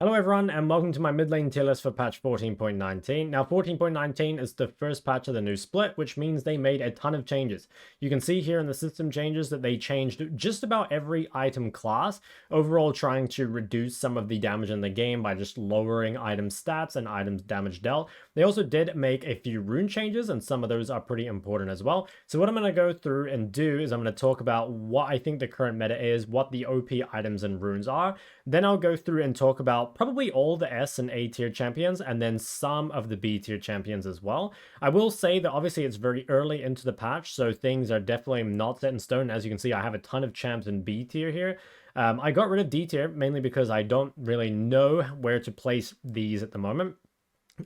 Hello everyone and welcome to my mid lane tier list for patch 14.19. Now 14.19 is the first patch of the new split, which means they made a ton of changes. You can see here in the system changes that they changed just about every item class, overall trying to reduce some of the damage in the game by just lowering item stats and items damage dealt. They also did make a few rune changes and some of those are pretty important as well. So what I'm going to go through and do is I'm going to talk about what I think the current meta is, what the OP items and runes are. Then I'll go through and talk about probably all the S and A tier champions and then some of the B tier champions as well. I will say that obviously it's very early into the patch, so things are definitely not set in stone. As you can see, I have a ton of champs in B tier here. I got rid of D tier mainly because I don't really know where to place these at the moment.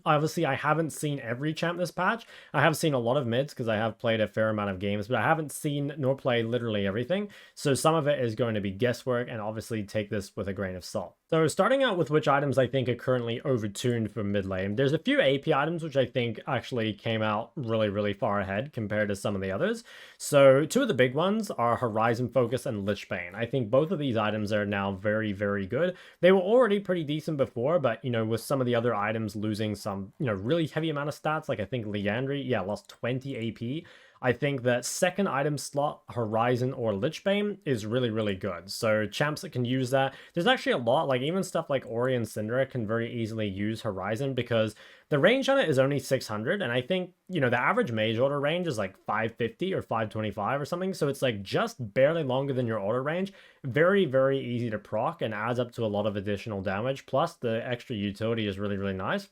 Obviously, I haven't seen every champ this patch. I have seen a lot of mids because I have played a fair amount of games, but I haven't seen nor played literally everything. So some of it is going to be guesswork and obviously take this with a grain of salt. So starting out with which items I think are currently overtuned for mid lane, there's a few AP items which I think actually came out really far ahead compared to some of the others. So two of the big ones are Horizon Focus and Lich Bane. I think both of these items are now very good. They were already pretty decent before, but with some of the other items losing some really heavy amount of stats, like I think Lissandra lost 20 AP. I think that second item slot, Horizon or Lich Bane, is really good. So champs that can use that, there's actually a lot, like even stuff like Ori and Syndra can very easily use Horizon because the range on it is only 600, and I think, the average mage order range is like 550 or 525 or something, so it's like just barely longer than your order range. Very easy to proc and adds up to a lot of additional damage, plus the extra utility is really nice.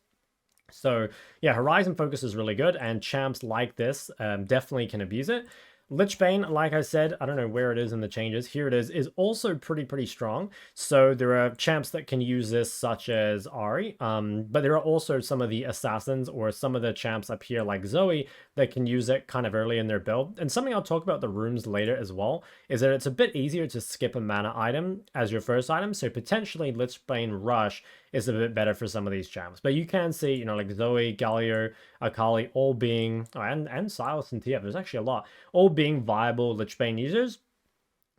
So yeah, Horizon Focus is really good, and champs like this definitely can abuse it. Lich Bane, like I said, I don't know where it is in the changes. Here it is also pretty strong. So there are champs that can use this, such as Ahri, but there are also some of the assassins or some of the champs up here like Zoe that can use it kind of early in their build. And something I'll talk about the runes later as well is that it's a bit easier to skip a mana item as your first item. So potentially Lich Bane Rush is a bit better for some of these champs. But you can see, like Zoe, Galio, Akali, all being, and Sylas and TF, there's actually a lot, all being viable Lich Bane users.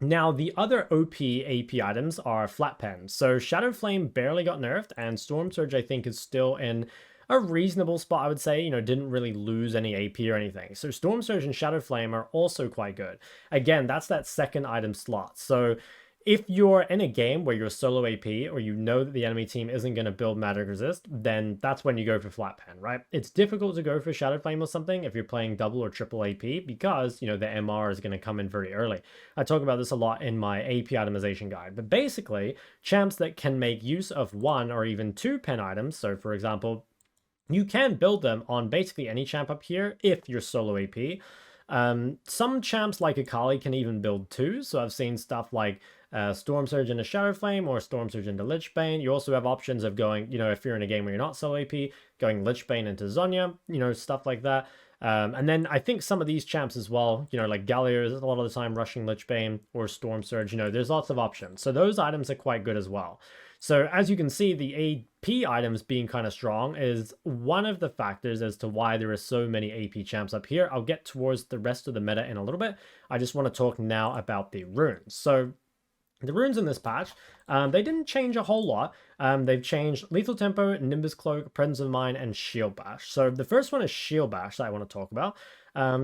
Now, the other OP AP items are Flat Pen. So Shadow Flame barely got nerfed, and Storm Surge, I think, is still in a reasonable spot, I would say. Didn't really lose any AP or anything. So Storm Surge and Shadow Flame are also quite good. Again, that's that second item slot. So if you're in a game where you're solo AP or you know that the enemy team isn't going to build Magic Resist, then that's when you go for Flat Pen, right? It's difficult to go for Shadow Flame or something if you're playing double or triple AP because, the MR is going to come in very early. I talk about this a lot in my AP itemization guide, but basically, champs that can make use of one or even two pen items, so for example, you can build them on basically any champ up here if you're solo AP. Some champs like Akali can even build two, so I've seen stuff like Storm Surge into Shadow Flame or Storm Surge into Lich Bane. You also have options of going, if you're in a game where you're not solo AP, going Lich Bane into Zhonya, stuff like that. And then I think some of these champs as well, like Galio is a lot of the time rushing Lich Bane or Storm Surge, there's lots of options. So those items are quite good as well. So as you can see, the AP items being kind of strong is one of the factors as to why there are so many AP champs up here. I'll get towards the rest of the meta in a little bit. I just want to talk now about the runes. So the runes in this patch, they didn't change a whole lot. They've changed Lethal Tempo, Nimbus Cloak, Presence of Mind, and Shield Bash. So the first one is Shield Bash that I want to talk about.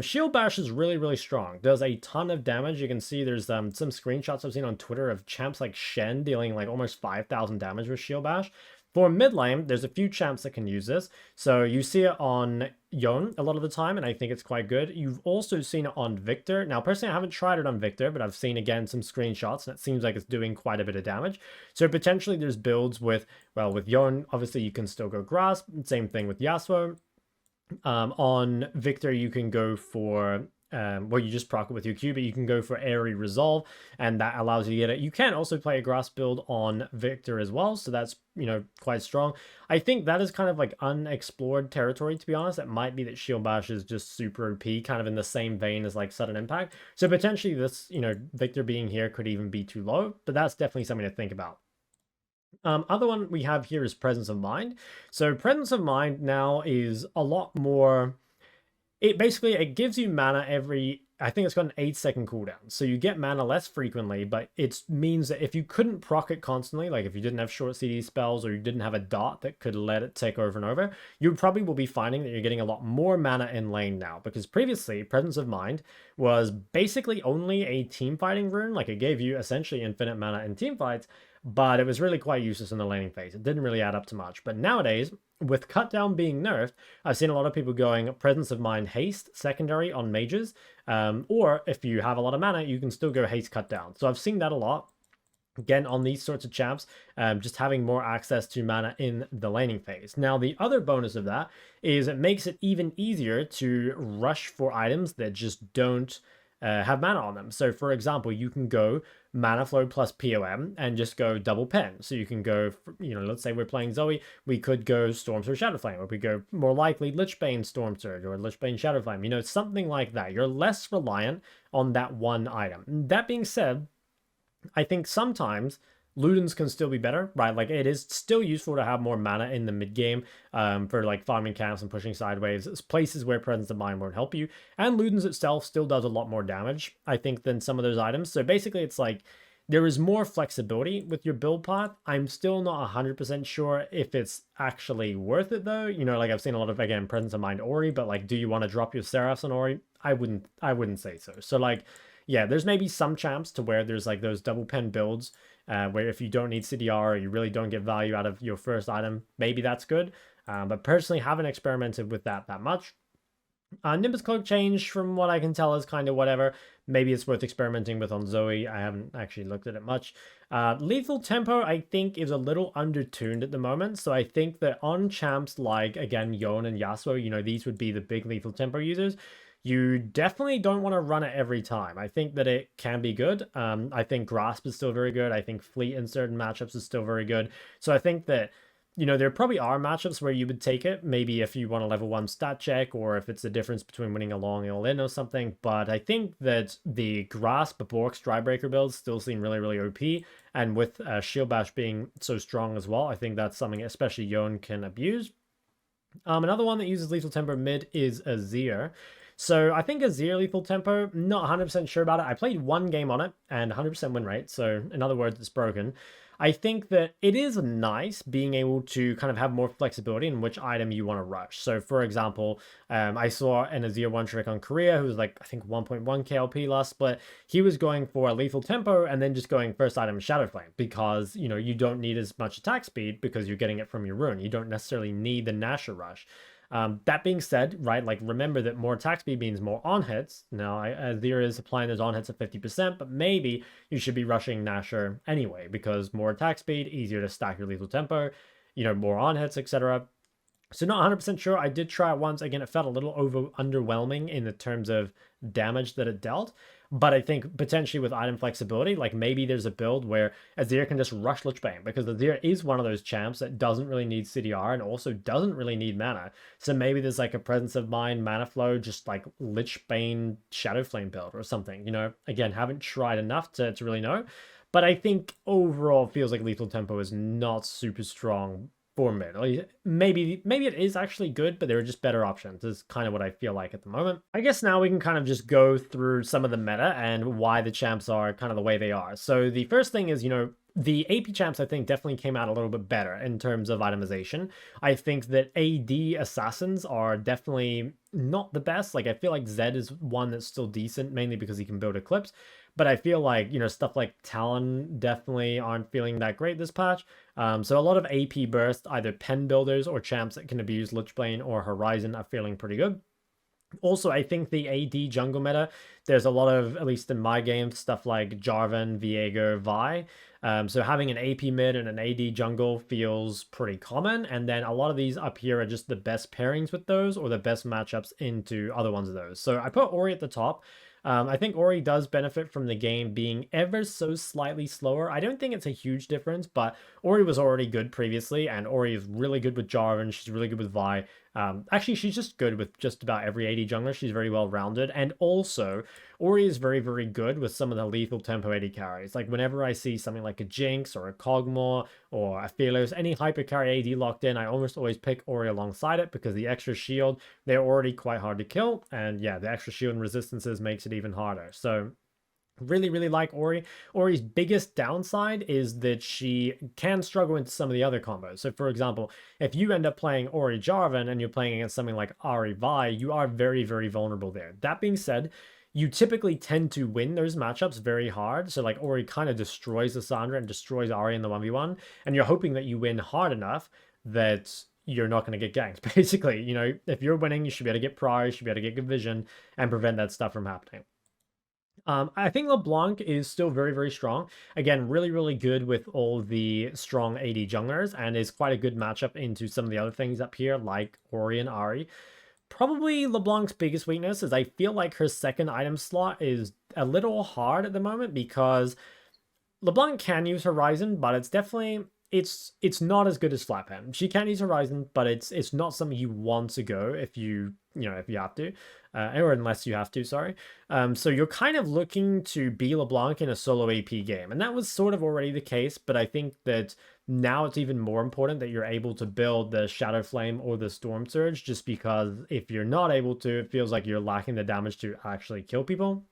Shield Bash is really strong. Does a ton of damage. You can see there's some screenshots I've seen on Twitter of champs like Shen dealing like almost 5,000 damage with Shield Bash. For mid lane, there's a few champs that can use this. So you see it on Yone a lot of the time, and I think it's quite good. You've also seen it on Viktor. Now, personally, I haven't tried it on Viktor, but I've seen, again, some screenshots, and it seems like it's doing quite a bit of damage. So potentially there's builds with Yone, obviously you can still go Grasp. Same thing with Yasuo. On Viktor, you can go for you just proc it with your Q, but you can go for Airy Resolve, and that allows you to get it. You can also play a Grasp build on Viktor as well, so that's, quite strong. I think that is kind of like unexplored territory, to be honest. It might be that Shield Bash is just super OP, kind of in the same vein as like Sudden Impact. So potentially this, Viktor being here could even be too low, but that's definitely something to think about. Other one we have here is Presence of Mind. So Presence of Mind now is a lot more. It gives you mana every I think it's got an 8-second cooldown. So you get mana less frequently, but it means that if you couldn't proc it constantly, like if you didn't have short CD spells or you didn't have a dot that could let it tick over and over, you probably will be finding that you're getting a lot more mana in lane now. Because previously, Presence of Mind was basically only a team fighting rune. Like it gave you essentially infinite mana in team fights, but it was really quite useless in the laning phase. It didn't really add up to much. But nowadays, with cut down being nerfed, I've seen a lot of people going Presence of Mind haste secondary on mages, or if you have a lot of mana, you can still go haste cut down. So I've seen that a lot. Again, on these sorts of champs, just having more access to mana in the laning phase. Now, the other bonus of that is it makes it even easier to rush for items that just don't have mana on them. So, for example, you can go mana flow plus POM and just go double pen. So you can go, let's say we're playing Zoe, we could go Storm Surge Shadowflame, or we go more likely Lichbane Storm Surge or Lichbane Shadowflame, something like that. You're less reliant on that one item. That being said, I think sometimes Ludens can still be better, right? Like it is still useful to have more mana in the mid game for like farming camps and pushing sideways. It's places where Presence of Mind won't help you. And Ludens itself still does a lot more damage, I think, than some of those items. So basically it's like there is more flexibility with your build path. I'm still not 100% sure if it's actually worth it though. Like I've seen a lot of, again, Presence of Mind Ori, but like, do you want to drop your Seraphs on Ori? I wouldn't say so. So like, yeah, there's maybe some champs to where there's like those double pen builds where if you don't need CDR or you really don't get value out of your first item, maybe that's good. But personally, haven't experimented with that much. Nimbus Cloak change, from what I can tell, is kind of whatever. Maybe it's worth experimenting with on Zoe. I haven't actually looked at it much. Lethal Tempo, I think, is a little undertuned at the moment. So I think that on champs like, again, Yone and Yasuo, these would be the big Lethal Tempo users. You definitely don't want to run it every time. I think that it can be good. I think Grasp is still very good. I think Fleet in certain matchups is still very good. So I think that, there probably are matchups where you would take it. Maybe if you want a level 1 stat check, or if it's the difference between winning a long and all-in or something. But I think that the Grasp, Bork's Drybreaker builds still seem really, really OP. And with Shield Bash being so strong as well, I think that's something especially Yone can abuse. Another one that uses Lethal Tempo mid is Azir. So I think Azir Lethal Tempo, not 100% sure about it. I played one game on it and 100% win rate. So in other words, it's broken. I think that it is nice being able to kind of have more flexibility in which item you want to rush. So for example, I saw an Azir one trick on Korea who was like, I think 1.1 KLP last split. He was going for a Lethal Tempo and then just going first item Shadowflame because, you don't need as much attack speed because you're getting it from your rune. You don't necessarily need the Nashor rush. That being said, right, like remember that more attack speed means more on hits. Now, Azir is applying those on hits at 50%, but maybe you should be rushing Nashor anyway because more attack speed, easier to stack your Lethal Tempo, more on hits, etc. So not 100% sure. I did try it once. Again, it felt a little underwhelming in the terms of damage that it dealt. But I think potentially with item flexibility, like maybe there's a build where Azir can just rush Lichbane because Azir is one of those champs that doesn't really need CDR and also doesn't really need mana. So maybe there's like a Presence of Mind mana flow, just like Lichbane Shadowflame build or something. Again, haven't tried enough to really know. But I think overall it feels like Lethal Tempo is not super strong for mid. Maybe it is actually good, but there are just better options is kind of what I feel like at the moment. I guess now we can kind of just go through some of the meta and why the champs are kind of the way they are. So the first thing is, the AP champs, I think, definitely came out a little bit better in terms of itemization. I think that AD assassins are definitely not the best. Like, I feel like Zed is one that's still decent, mainly because he can build Eclipse. But I feel like, stuff like Talon definitely aren't feeling that great this patch. So a lot of AP burst, either pen builders or champs that can abuse Lichbane or Horizon are feeling pretty good. Also, I think the AD jungle meta, there's a lot of, at least in my game, stuff like Jarvan, Viego, Vi. So having an AP mid and an AD jungle feels pretty common. And then a lot of these up here are just the best pairings with those or the best matchups into other ones of those. So I put Ori at the top. I think Ori does benefit from the game being ever so slightly slower. I don't think it's a huge difference, but Ori was already good previously, and Ori is really good with Jarvan. She's really good with Vi. Actually, she's just good with just about every AD jungler. She's very well rounded, and also Ori is very, very good with some of the lethal tempo AD carries. Like whenever I see something like a Jinx or a Kog'Maw or a Philos, any hyper carry AD locked in, I almost always pick Ori alongside it because the extra shield, they're already quite hard to kill, and yeah, the extra shield and resistances makes it even harder. So really, really like Ori. Ori's biggest downside is that she can struggle into some of the other combos. So for example, if you end up playing Ori Jarvan and you're playing against something like Ahri Hwei, you are very, very vulnerable there. That being said, you typically tend to win those matchups very hard. So like Ori kind of destroys Lissandra and destroys Ahri in the 1v1, and you're hoping that you win hard enough that you're not going to get ganked. Basically, you know, if you're winning, you should be able to get prior, you should be able to get good vision and prevent that stuff from happening. I think LeBlanc is still very, very strong. Again, really, really good with all the strong AD junglers and is quite a good matchup into some of the other things up here like Ori and Ahri. Probably LeBlanc's biggest weakness is I feel like her second item slot is a little hard at the moment because LeBlanc can use Horizon, but it's definitely... It's not as good as Flatpen. She can use Horizon, but it's not something you want to go if you have to, or unless you have to, sorry. So you're kind of looking to be LeBlanc in a solo AP game, and that was sort of already the case, but I think that now it's even more important that you're able to build the Shadow Flame or the Storm Surge, just because if you're not able to, it feels like you're lacking the damage to actually kill people.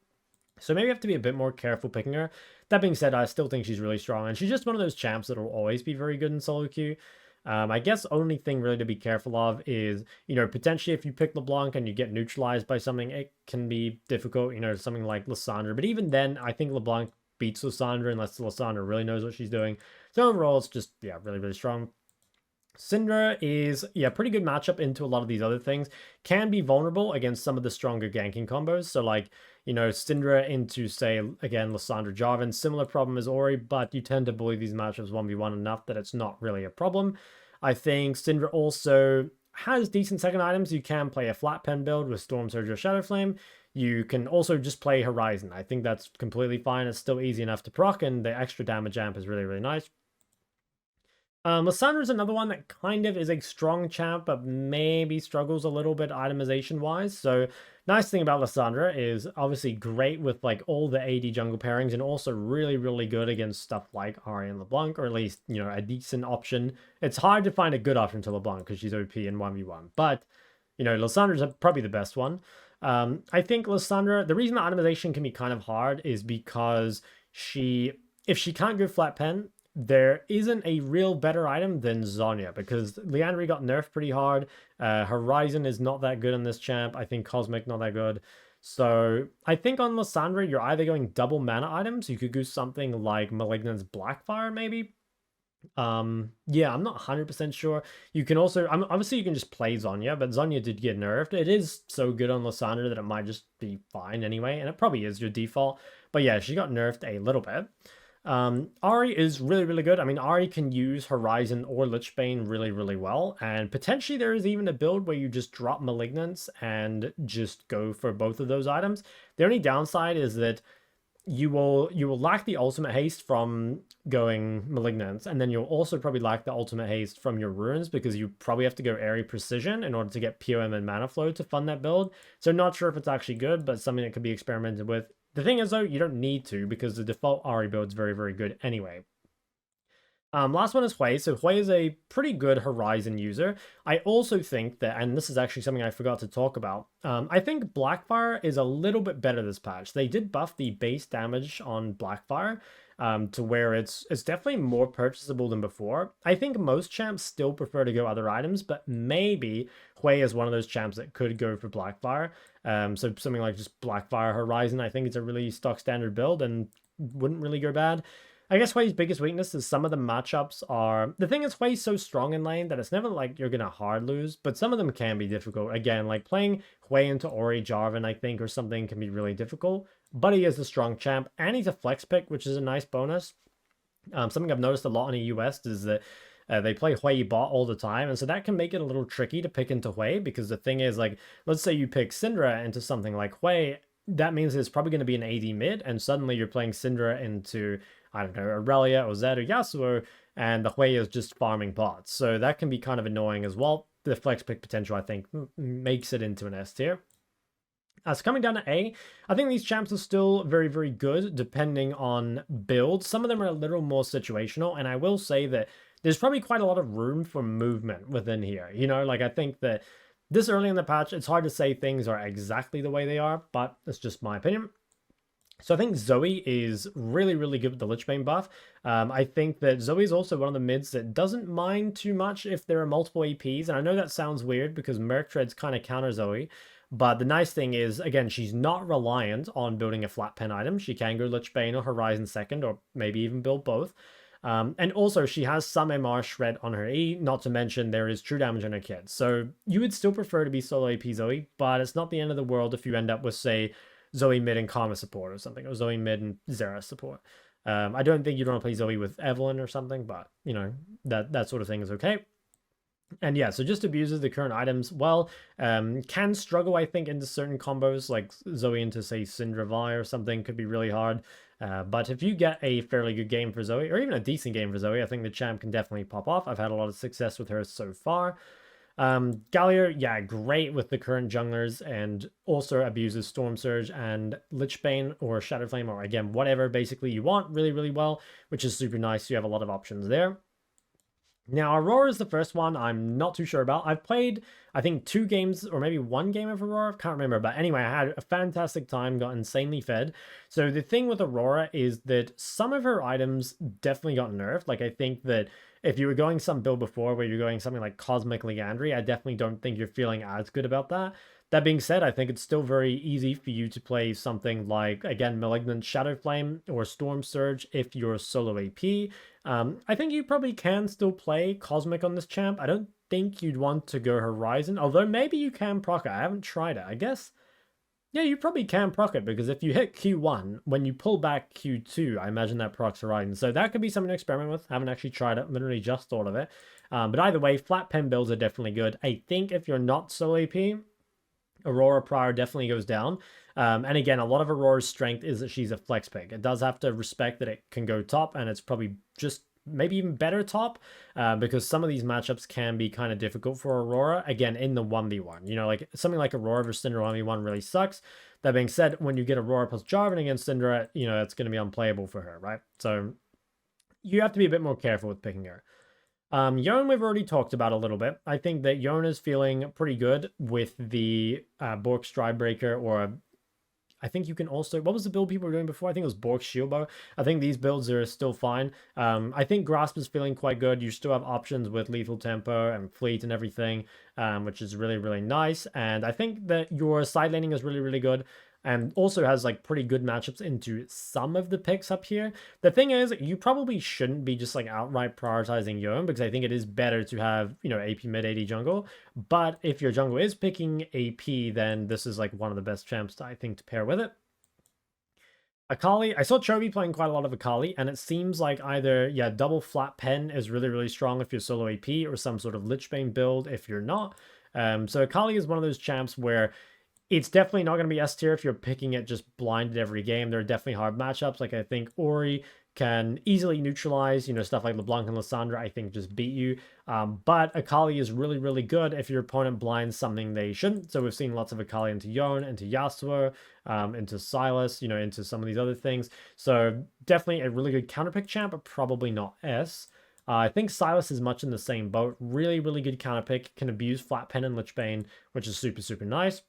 So maybe you have to be a bit more careful picking her. That being said, I still think she's really strong, and she's just one of those champs that will always be very good in solo queue. I guess only thing really to be careful of is, you know, potentially if you pick LeBlanc and you get neutralized by something, it can be difficult, you know, something like Lissandra. But even then, I think LeBlanc beats Lissandra unless Lissandra really knows what she's doing. So overall, it's just, yeah, really, really strong. Syndra is, yeah, pretty good matchup into a lot of these other things. Can be vulnerable against some of the stronger ganking combos. So like, you know, Syndra into, say, again, Lissandra Jarvan, similar problem as Ori, but you tend to bully these matchups 1v1 enough that it's not really a problem. I think Syndra also has decent second items. You can play a flat pen build with Storm Surge or Shadow Flame. You can also just play Horizon. I think that's completely fine. It's still easy enough to proc, and the extra damage amp is really, really nice. Lissandra is another one that kind of is a strong champ, but maybe struggles a little bit itemization-wise. So, nice thing about Lissandra is obviously great with like all the AD jungle pairings, and also really, really good against stuff like Ahri and LeBlanc, or at least, you know, a decent option. It's hard to find a good option to LeBlanc because she's OP in 1v1, but, you know, Lissandra's probably the best one. I think Lissandra, the reason the itemization can be kind of hard is because if she can't go flat pen, there isn't a real better item than Zhonya, because Liandry got nerfed pretty hard. Horizon is not that good on this champ. I think Cosmic not that good. So I think on Lissandra, you're either going double mana items. You could go something like Malignant's Blackfire, maybe. Yeah, I'm not 100% sure. You can also, obviously you can just play Zhonya, but Zhonya did get nerfed. It is so good on Lissandra that it might just be fine anyway, and it probably is your default. But yeah, she got nerfed a little bit. Ahri is really, really good. I mean, Ahri can use Horizon or Lichbane really, really well. And potentially there is even a build where you just drop Malignance and just go for both of those items. The only downside is that you will lack the ultimate haste from going Malignance, and then you'll also probably lack the ultimate haste from your runes, because you probably have to go Airy Precision in order to get POM and Mana Flow to fund that build. So not sure if it's actually good, but something that could be experimented with. The thing is, though, you don't need to, because the default Ahri build is very, very good anyway. Last one is Hwei. So Hwei is a pretty good Horizon user. I also think that, and this is actually something I forgot to talk about, I think Blackfire is a little bit better this patch. They did buff the base damage on Blackfire to where it's definitely more purchasable than before. I think most champs still prefer to go other items, but maybe Hwei is one of those champs that could go for Blackfire. So something like just Blackfire Horizon, I think it's a really stock standard build and wouldn't really go bad. I guess Hwei's biggest weakness is some of the matchups are... The thing is, Hwei's so strong in lane that it's never like you're going to hard lose, but some of them can be difficult. Again, like playing Hwei into Ori Jarvan, I think, or something can be really difficult. But he is a strong champ, and he's a flex pick, which is a nice bonus. Something I've noticed a lot in the US is that they play Hwei bot all the time, and so that can make it a little tricky to pick into Hwei, because the thing is, like, let's say you pick Syndra into something like Hwei, that means it's probably going to be an AD mid, and suddenly you're playing Syndra into, I don't know, Aurelia or Zed or Yasuo, and the Hwei is just farming pots. So that can be kind of annoying as well. The flex pick potential, I think, makes it into an S tier. So coming down to A, I think these champs are still very, very good depending on builds. Some of them are a little more situational, and I will say that there's probably quite a lot of room for movement within here. You know, like I think that this early in the patch, it's hard to say things are exactly the way they are, but it's just my opinion. So I think Zoe is really, really good with the Lich Bane buff. I think that Zoe is also one of the mids that doesn't mind too much if there are multiple APs. And I know that sounds weird because Merc Treads kind of counter Zoe. But the nice thing is, again, she's not reliant on building a flat pen item. She can go Lich Bane or Horizon second, or maybe even build both. And also, she has some MR shred on her E, not to mention there is true damage on her kit. So you would still prefer to be solo AP Zoe, but it's not the end of the world if you end up with, say, Zoe mid and Karma support or something, or Zoe mid and Xerath support. I don't think you'd want to play Zoe with Evelyn or something, but, you know, that sort of thing is okay. And yeah, so just abuses the current items well, can struggle, I think, into certain combos, like Zoe into, say, Syndra Vi or something could be really hard. But if you get a fairly good game for Zoe, or even a decent game for Zoe, I think the champ can definitely pop off. I've had a lot of success with her so far. Galio, yeah, great with the current junglers, and also abuses Storm Surge and Lich Bane or Shadow Flame, or again, whatever basically you want really, really well, which is super nice. You have a lot of options there. Now, Aurora is the first one I'm not too sure about. I've played, I think, 2 games or maybe 1 game of Aurora. I can't remember. But anyway, I had a fantastic time, got insanely fed. So the thing with Aurora is that some of her items definitely got nerfed. Like, I think that if you were going some build before where you're going something like Cosmic Liandry, I definitely don't think you're feeling as good about that. That being said, I think it's still very easy for you to play something like, again, Malignant Shadow Flame or Storm Surge if you're solo AP. I think you probably can still play Cosmic on this champ. I don't think you'd want to go Horizon, although maybe you can proc it. I haven't tried it. I guess, yeah, you probably can proc it, because if you hit Q1, when you pull back Q2, I imagine that procs Horizon. So that could be something to experiment with. I haven't actually tried it. Literally just thought of it. But either way, flat pen builds are definitely good. I think if you're not solo AP, Aurora prior definitely goes down. And again, a lot of Aurora's strength is that she's a flex pick. It does have to respect that it can go top, and it's probably just maybe even better top, because some of these matchups can be kind of difficult for Aurora, again, in the 1v1. You know, like something like Aurora versus Syndra 1v1 really sucks. That being said, when you get Aurora plus Jarvan against Syndra, you know, it's going to be unplayable for her, right? So you have to be a bit more careful with picking her. Yone we've already talked about a little bit. I think that Yone is feeling pretty good with the Bork Stridebreaker, or I think you can also, what was the build people were doing before? I think it was Bork Shieldbow. I think these builds are still fine. I think Grasp is feeling quite good. You still have options with Lethal Tempo and Fleet and everything, which is really, really nice. And I think that your side laning is really, really good, and also has like pretty good matchups into some of the picks up here. The thing is, you probably shouldn't be just like outright prioritizing Yone, because I think it is better to have, you know, AP mid AD jungle. But if your jungle is picking AP, then this is like one of the best champs, I think, to pair with it. Akali, I saw Chovy playing quite a lot of Akali, and it seems like either, yeah, double flat pen is really, really strong if you're solo AP, or some sort of Lich Bane build if you're not. So Akali is one of those champs where it's definitely not going to be S tier if you're picking it just blinded every game. There are definitely hard matchups. Like, I think Ori can easily neutralize, you know, stuff like LeBlanc and Lissandra, I think, just beat you. But Akali is really, really good if your opponent blinds something they shouldn't. So we've seen lots of Akali into Yone, into Yasuo, into Sylas, you know, into some of these other things. So definitely a really good counterpick champ, but probably not S. I think Sylas is much in the same boat. Really, really good counterpick. Can abuse Flat Pen and Lich Bane, which is super, super nice.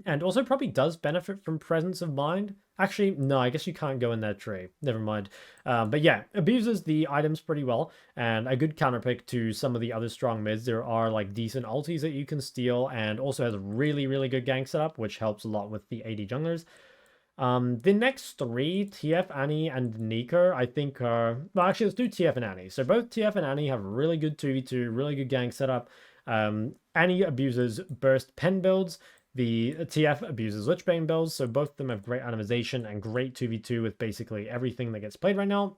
And also probably does benefit from Presence of Mind. Actually, no, I guess you can't go in that tree. Never mind. But yeah, abuses the items pretty well, and a good counterpick to some of the other strong mids. There are like decent ultis that you can steal, and also has a really, really good gank setup, which helps a lot with the AD junglers. The next 3, TF, Annie, and Neeko, I think are... Well, actually, let's do TF and Annie. So both TF and Annie have really good 2v2, really good gank setup. Annie abuses burst pen builds. The TF abuses Lich Bane builds, so both of them have great itemization and great 2v2 with basically everything that gets played right now.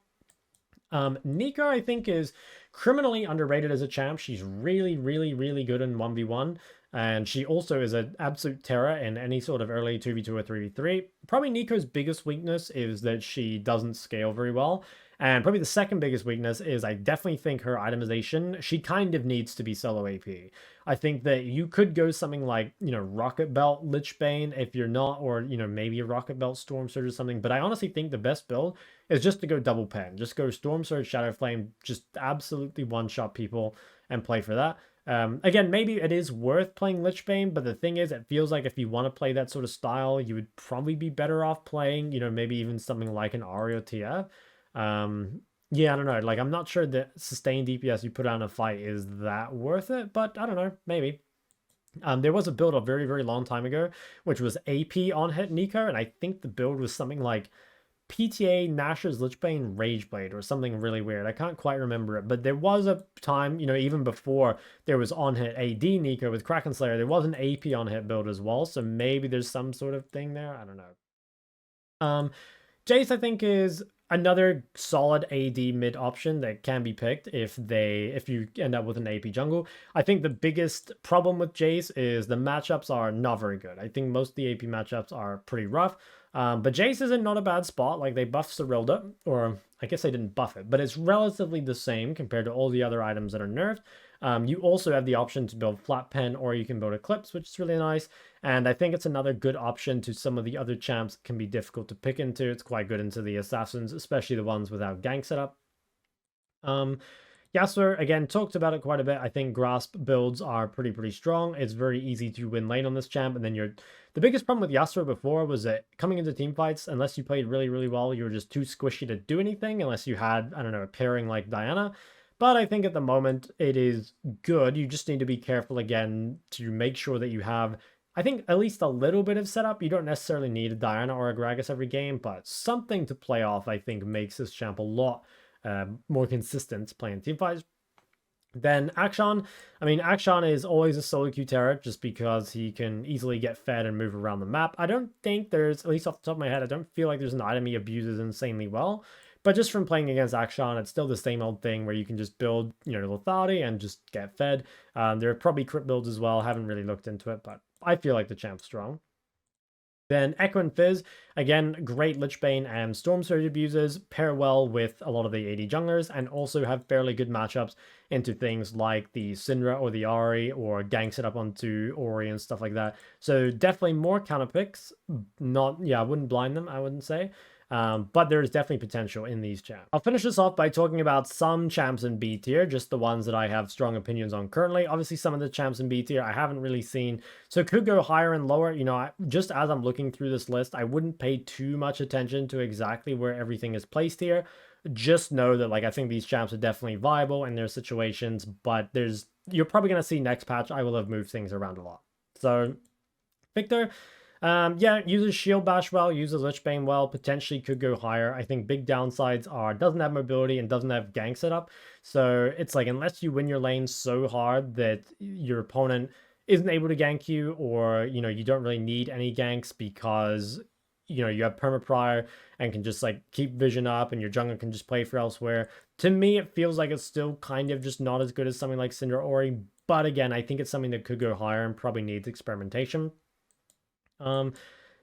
Neeko, I think, is criminally underrated as a champ. She's really, really, really good in 1v1, and she also is an absolute terror in any sort of early 2v2 or 3v3. Probably Neeko's biggest weakness is that she doesn't scale very well, And probably the second biggest weakness is I definitely think her itemization, she kind of needs to be solo AP. I think that you could go something like, Rocket Belt Lichbane if you're not, or, maybe a Rocket Belt Storm Surge or something. But I honestly think the best build is just to go double pen. Just go Storm Surge, Shadow Flame, just absolutely one-shot people and play for that. Again, maybe it is worth playing Lichbane, but the thing is, it feels like if you want to play that sort of style, you would probably be better off playing, maybe even something like an Ahri or TF. Yeah, I don't know. Like, I'm not sure that sustained DPS you put on a fight is that worth it, but I don't know, maybe. There was a build a very, very long time ago, which was AP on hit Neeko, and I think the build was something like PTA, Nashor's Lichbane, Rageblade, or something really weird. I can't quite remember it, but there was a time, even before there was on-hit AD Neeko with Kraken Slayer, there was an AP on-hit build as well, so maybe there's some sort of thing there. I don't know. Jayce, I think, is another solid AD mid option that can be picked if you end up with an AP jungle. I think the biggest problem with Jayce is the matchups are not very good. I think most of the AP matchups are pretty rough. But Jayce is in not a bad spot. Like, they buffed Serilda, or I guess they didn't buff it, but it's relatively the same compared to all the other items that are nerfed. You also have the option to build Flat Pen, or you can build Eclipse, which is really nice. And I think it's another good option to some of the other champs that can be difficult to pick into. It's quite good into the assassins, especially the ones without gank setup. Yasuo, again, talked about it quite a bit. I think Grasp builds are pretty strong. It's very easy to win lane on this champ, and then the biggest problem with Yasuo before was that coming into team fights, unless you played really well, you were just too squishy to do anything, unless you had, I don't know, a pairing like Diana. But I think at the moment it is good. You just need to be careful again to make sure that you have, I think, at least a little bit of setup. You don't necessarily need a Diana or a Gragas every game, but something to play off, I think, makes this champ a lot more consistent playing teamfights. Then Akshan. I mean, Akshan is always a solo queue terror just because he can easily get fed and move around the map. I don't think there's, at least off the top of my head, I don't feel like there's an item he abuses insanely well. But just from playing against Akshan, it's still the same old thing where you can just build, lethality and just get fed. There are probably crit builds as well. Haven't really looked into it, but I feel like the champ's strong. Then Ekko and Fizz, again, great Lichbane and Storm Surge abusers, pair well with a lot of the AD junglers, and also have fairly good matchups into things like the Syndra or the Ahri, or gank set up onto Ori and stuff like that. So definitely more counter picks. I wouldn't blind them, I wouldn't say. But there is definitely potential in these champs. I'll finish this off by talking about some champs in B tier, just the ones that I have strong opinions on currently. Obviously, some of the champs in B tier I haven't really seen, so it could go higher and lower. Just as I'm looking through this list, I wouldn't pay too much attention to exactly where everything is placed here. Just know that, I think these champs are definitely viable in their situations, but you're probably going to see next patch, I will have moved things around a lot. So, Viktor, uses Shield Bash well, uses Lichbane well, potentially could go higher. I think big downsides are doesn't have mobility and doesn't have gank setup. So it's like, unless you win your lane so hard that your opponent isn't able to gank you, or, you don't really need any ganks because, you have perma-prior and can just keep vision up, and your jungler can just play for elsewhere. To me, it feels like it's still kind of just not as good as something like Syndra or Ori, but again, I think it's something that could go higher and probably needs experimentation.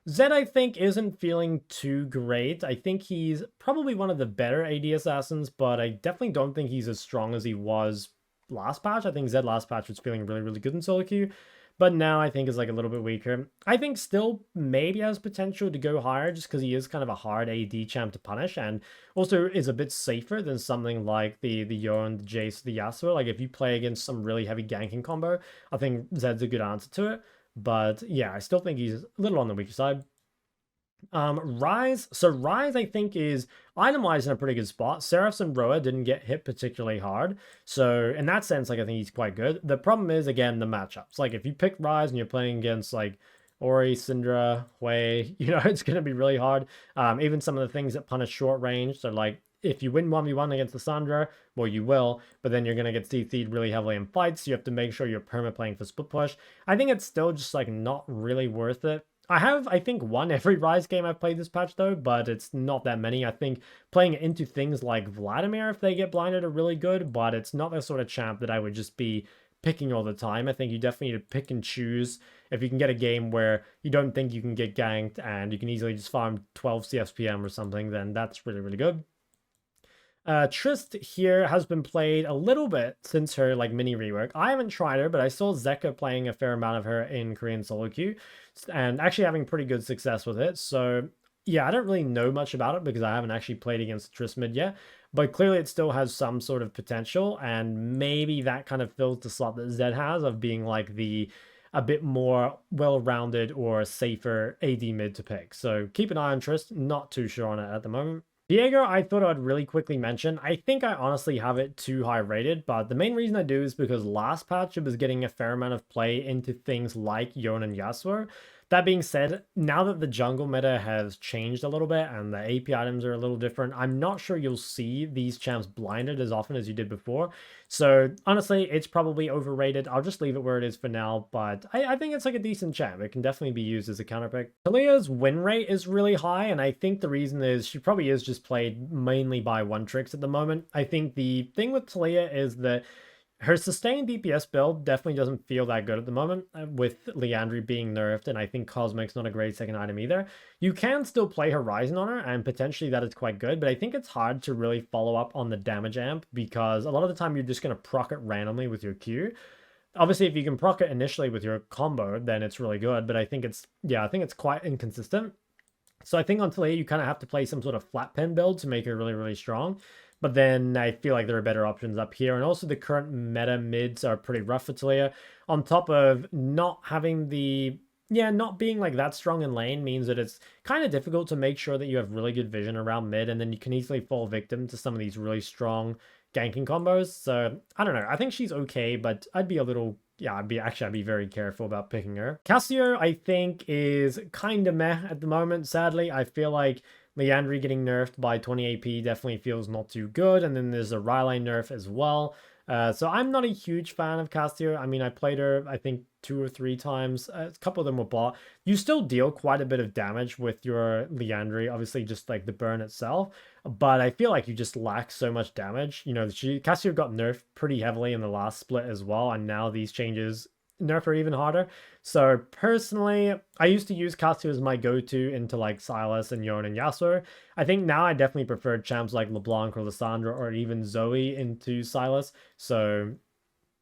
Zed, I think, isn't feeling too great. I think he's probably one of the better AD assassins, but I definitely don't think he's as strong as he was last patch. I think Zed last patch was feeling really good in solo queue, but now I think is a little bit weaker. I think still maybe has potential to go higher just because he is kind of a hard AD champ to punish, and also is a bit safer than something like the Yone, the Jayce, the Yasuo. If you play against some really heavy ganking combo, I think Zed's a good answer to it. But yeah, I still think he's a little on the weaker side. Ryze. So Ryze, I think, is item-wise in a pretty good spot. Seraphs and Roa didn't get hit particularly hard. So in that sense, I think he's quite good. The problem is, again, the matchups. If you pick Ryze and you're playing against, Ori, Syndra, Hwei, it's going to be really hard. Even some of the things that punish short range. So, if you win 1v1 against Lissandra, well, you will, but then you're going to get CC'd really heavily in fights, so you have to make sure you're perma-playing for split push. I think it's still just, not really worth it. I think, won every Ryze game I've played this patch, though, but it's not that many. I think playing into things like Vladimir, if they get blinded, are really good, but it's not the sort of champ that I would just be picking all the time. I think you definitely need to pick and choose. If you can get a game where you don't think you can get ganked and you can easily just farm 12 CSPM or something, then that's really good. Trist here has been played a little bit since her like mini rework. I haven't tried her, but I saw Zeka playing a fair amount of her in Korean solo queue and actually having pretty good success with it. So yeah, I don't really know much about it because I haven't actually played against Trist mid yet, but clearly it still has some sort of potential, and maybe that kind of fills the slot that Zed has of being like the a bit more well-rounded or safer AD mid to pick. So keep an eye on Trist, not too sure on it at the moment. Viego, I thought I'd really quickly mention. I think I honestly have it too high rated, but the main reason I do is because last patch it was getting a fair amount of play into things like Yone and Yasuo. That being said, now that the jungle meta has changed a little bit and the AP items are a little different, I'm not sure you'll see these champs blinded as often as you did before. So honestly, it's probably overrated. I'll just leave it where it is for now, but I think it's like a decent champ. It can definitely be used as a counter pick. Taliyah's win rate is really high, and I think the reason is she probably is just played mainly by one tricks at the moment. I think the thing with Taliyah is that her sustained DPS build definitely doesn't feel that good at the moment, with Liandry being nerfed, and I think Cosmic's not a great second item either. You can still play Horizon on her, and potentially that is quite good, but I think it's hard to really follow up on the damage amp, because a lot of the time you're just going to proc it randomly with your Q. Obviously, if you can proc it initially with your combo, then it's really good, but I think it's quite inconsistent. So I think on Taliyah, you kind of have to play some sort of flat pen build to make her really, really strong. But then I feel like there are better options up here. And also the current meta mids are pretty rough for Taliyah. On top of not having not being like that strong in lane means that it's kind of difficult to make sure that you have really good vision around mid. And then you can easily fall victim to some of these really strong ganking combos. So I don't know. I think she's okay, but I'd be a little... yeah, I'd be very careful about picking her. Cassio, I think, is kind of meh at the moment, sadly. I feel like Liandry getting nerfed by 20 AP definitely feels not too good, and then there's a Ryze nerf as well. So I'm not a huge fan of Cassio. I mean, I played her, I think, 2 or 3 times. A couple of them were bought. You still deal quite a bit of damage with your Liandry, obviously just like the burn itself, but I feel like you just lack so much damage. You know, Cassio got nerfed pretty heavily in the last split as well, and now these changes nerf her even harder. So personally, I used to use Cassio as my go-to into like Sylas and Yone and Yasuo. I think now I definitely prefer champs like LeBlanc or Lissandra or even Zoe into Sylas. So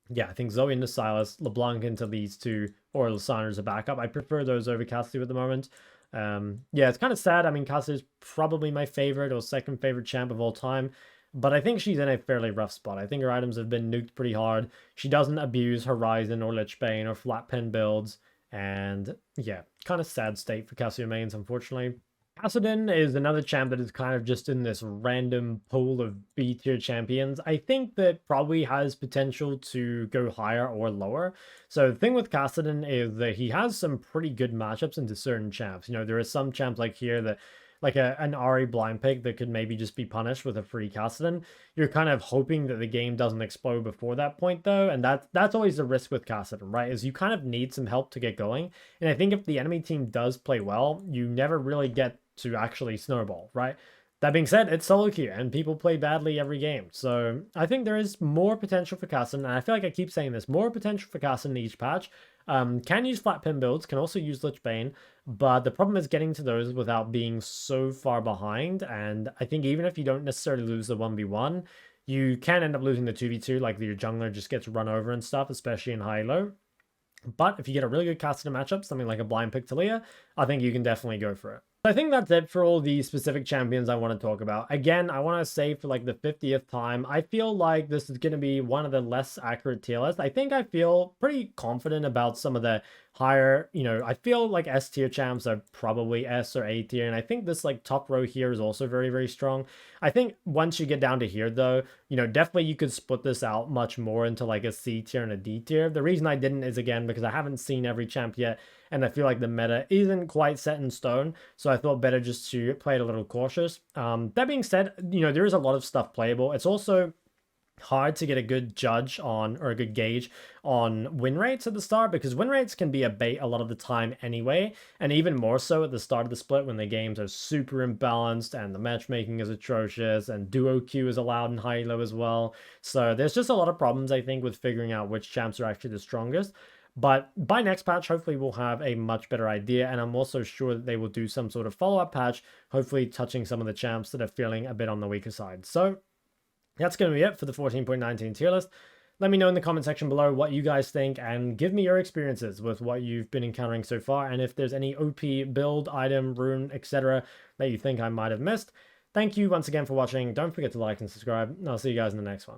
yeah, I think Zoe into Sylas, LeBlanc into these two, or Lissandra as a backup. I prefer those over Cassio at the moment. Yeah, it's kind of sad. I mean, Cassio is probably my favorite or second favorite champ of all time, but I think she's in a fairly rough spot. I think her items have been nuked pretty hard. She doesn't abuse Horizon or Lich Bane or flat pen builds. And yeah, kind of sad state for Cassio mains, unfortunately. Kassadin is another champ that is kind of just in this random pool of B tier champions. I think that probably has potential to go higher or lower. So the thing with Kassadin is that he has some pretty good matchups into certain champs. You know, there are some champs like here that like an Ahri blind pick that could maybe just be punished with a free Kassadin. You're kind of hoping that the game doesn't explode before that point, though, and that's always the risk with Kassadin, right? Is you kind of need some help to get going, and I think if the enemy team does play well, you never really get to actually snowball, right? That being said, it's solo queue, and people play badly every game, so I think there is more potential for Kassadin, and I feel like I keep saying this, more potential for Kassadin in each patch. Can use flat pin builds, can also use Lich Bane, but the problem is getting to those without being so far behind, and I think even if you don't necessarily lose the 1v1, you can end up losing the 2v2, like your jungler just gets run over and stuff, especially in high-low. But if you get a really good Kassadin matchup, something like a blind pick Taliyah, I think you can definitely go for it. I think that's it for all the specific champions I want to talk about. Again, I want to say for like the 50th time, I feel like this is going to be one of the less accurate tier lists. I think I feel pretty confident about some of the higher, you know, I feel like S tier champs are probably S or A tier, and I think this like top row here is also very, very strong. I think once you get down to here though, you know, definitely you could split this out much more into like a C tier and a D tier. The reason I didn't is again because I haven't seen every champ yet, and I feel like the meta isn't quite set in stone, so I thought better just to play it a little cautious. That being said, you know, there is a lot of stuff playable. It's also hard to get a good judge on, or a good gauge on, win rates at the start, because win rates can be a bait a lot of the time anyway, and even more so at the start of the split when the games are super imbalanced and the matchmaking is atrocious and duo queue is allowed in high-low as well. So there's just a lot of problems, I think, with figuring out which champs are actually the strongest. But by next patch, hopefully we'll have a much better idea, and I'm also sure that they will do some sort of follow-up patch, hopefully touching some of the champs that are feeling a bit on the weaker side. So That's going to be it for the 14.19 tier list. Let me know in the comment section below what you guys think and give me your experiences with what you've been encountering so far, and if there's any OP build, item, rune, etc. that you think I might have missed. Thank you once again for watching. Don't forget to like and subscribe, and I'll see you guys in the next one.